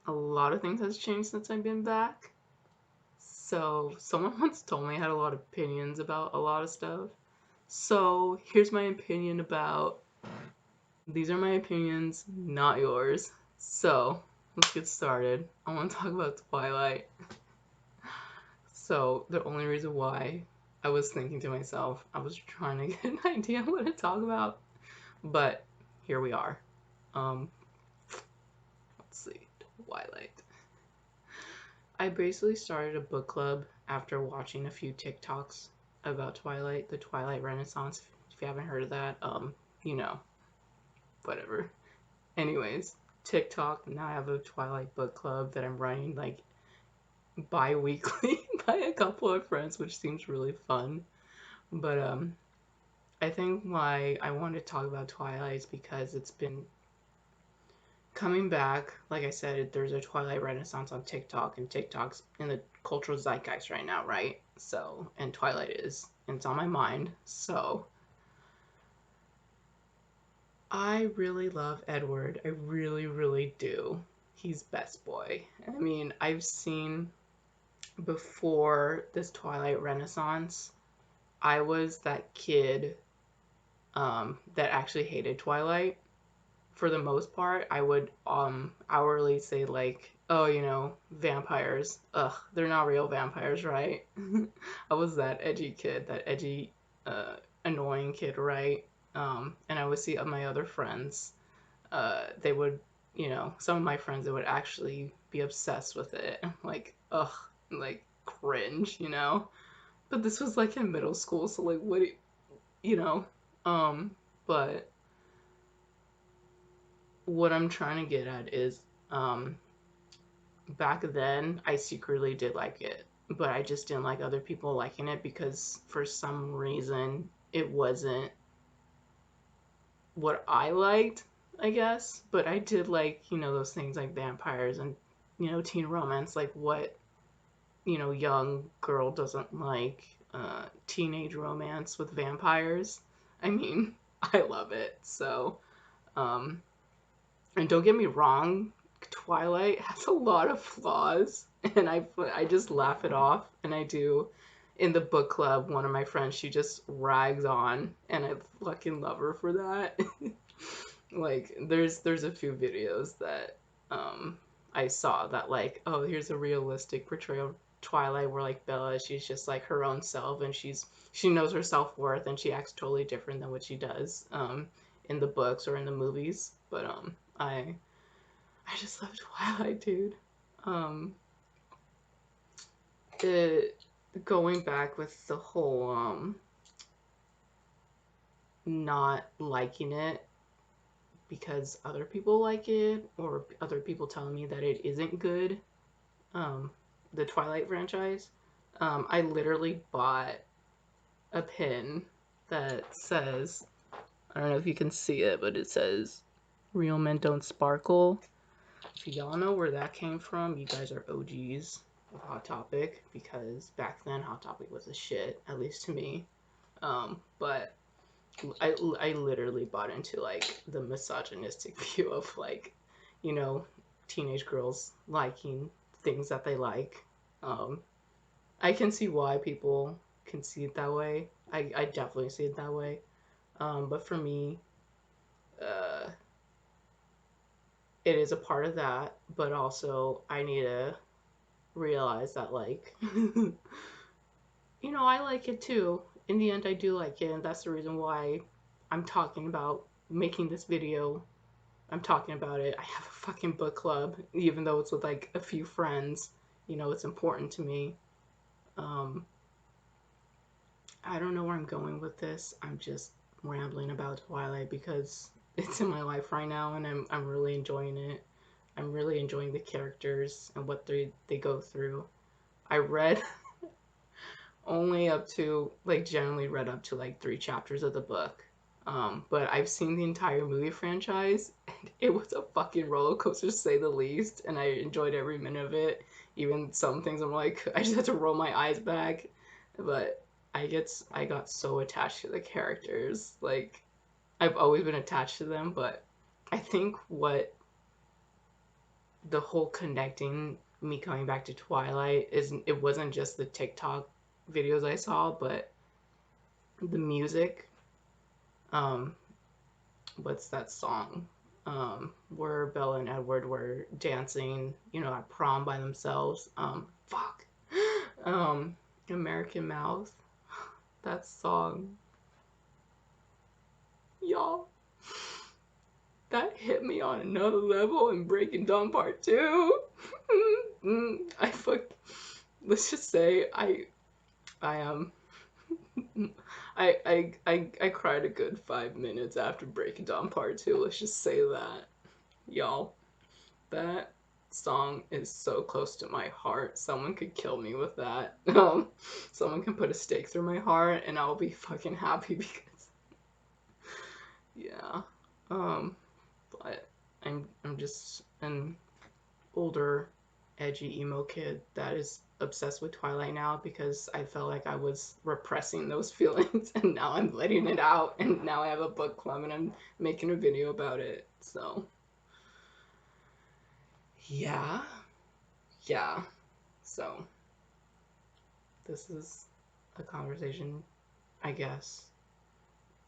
a lot of things has changed since I've been back. So someone once told me I had a lot of opinions about a lot of stuff. So here's my opinion about these are my opinions, not yours. So let's get started. I want to talk about Twilight. So the only reason why I was thinking to myself, I was trying to get an idea of what to talk about, but here we are. Um, let's see, Twilight. I basically started a book club after watching a few TikToks about Twilight, the Twilight Renaissance. If you haven't heard of that, you know, whatever. Anyways, TikTok. Now I have a Twilight book club that I'm running like bi-weekly by a couple of friends, which seems really fun. But I think why I wanted to talk about Twilight is because it's been coming back. Like I said, there's a Twilight Renaissance on TikTok, and TikTok's in the cultural zeitgeist right now, right? So, and Twilight is, and it's on my mind. So, I really love Edward. I really, really do. He's best boy. I mean, I've seen before this Twilight Renaissance, I was that kid that actually hated Twilight. For the most part, I would hourly say like, oh, vampires. Ugh, they're not real vampires, right? I was that edgy kid, that edgy, annoying kid, right? And I would see my other friends. They would, some of my friends that would actually be obsessed with it. Like, ugh, like cringe. But this was like in middle school, so like, what, you know, um, but what I'm trying to get at is, um, back then I secretly did like it, but I just didn't like other people liking it because for some reason it wasn't what I liked, I guess. But I did like, those things like vampires and, teen romance, like what, young girl doesn't like teenage romance with vampires. I mean, I love it. So, um, and don't get me wrong, Twilight has a lot of flaws, and I just laugh it off, and I do. In the book club, one of my friends, she just rags on, and I fucking love her for that. Like, there's a few videos that um I saw that like, oh, here's a realistic portrayal of Twilight where like Bella, she's just like her own self, and she knows her self-worth, and she acts totally different than what she does in the books or in the movies. But I just love Twilight, dude. Um, the going back with the whole not liking it because other people like it or other people telling me that it isn't good. Um, the Twilight franchise. I literally bought a pin that says, I don't know if you can see it, but it says "Real men don't sparkle." If y'all know where that came from, you guys are OGs of Hot Topic because back then Hot Topic was a shit, at least to me. But I literally bought into like the misogynistic view of like, you know, teenage girls liking things that they like. Um, I can see why people can see it that way. I definitely see it that way. But for me, uh, it is a part of that, but also I need to realize that like I like it too. In the end I do like it, and that's the reason why I'm talking about making this video. I'm talking about it. I have a fucking book club, even though it's with like a few friends. It's important to me. um I don't know where I'm going with this. I'm just rambling about Twilight because it's in my life right now, and I'm really enjoying it. I'm really enjoying the characters and what they go through. I read only up to like generally read up to like 3 chapters of the book. But I've seen the entire movie franchise, and it was a fucking roller coaster to say the least. And I enjoyed every minute of it. Even some things I'm like, I just had to roll my eyes back. But I got so attached to the characters. Like I've always been attached to them, but I think what the whole connecting me coming back to Twilight is it wasn't just the TikTok videos I saw, but the music. Um, what's that song? Where Bella and Edward were dancing, at prom by themselves. Fuck. Um, American Mouth. That song, y'all. That hit me on another level in Breaking Dawn Part 2. I fuck. Let's just say I I cried a good 5 minutes after Breaking Dawn Part 2. Let's just say that, y'all. That song is so close to my heart. Someone could kill me with that. Someone can put a stake through my heart, and I'll be fucking happy because, yeah. Um, but I'm just an older, edgy emo kid that is obsessed with Twilight now because I felt like I was repressing those feelings, and now I'm letting it out, and now I have a book club and I'm making a video about it. So yeah, yeah. So this is a conversation, I guess.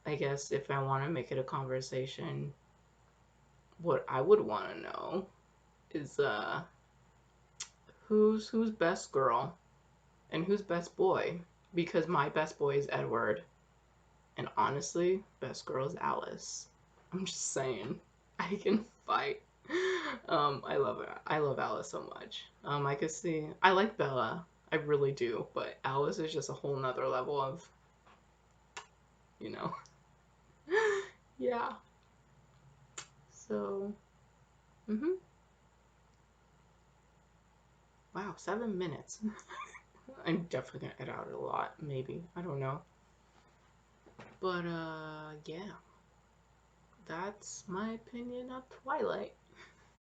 I guess if I want to make it a conversation, what I would want to know is who's best girl and who's best boy, because my best boy is Edward, and honestly, best girl is Alice. I'm just saying, I can fight. I love Alice so much. I could see I like Bella, I really do, but Alice is just a whole nother level of, you know. Yeah. So, wow, 7 minutes. I'm definitely gonna edit out a lot, maybe. I don't know. But yeah, that's my opinion of Twilight.